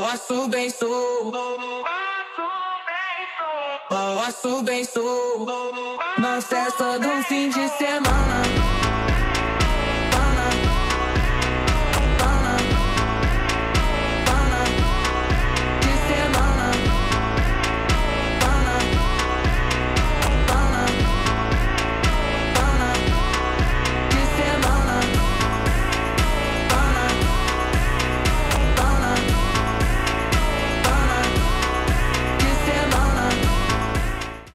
Posso bem sou, posso bem sou, na festa do fim de semana.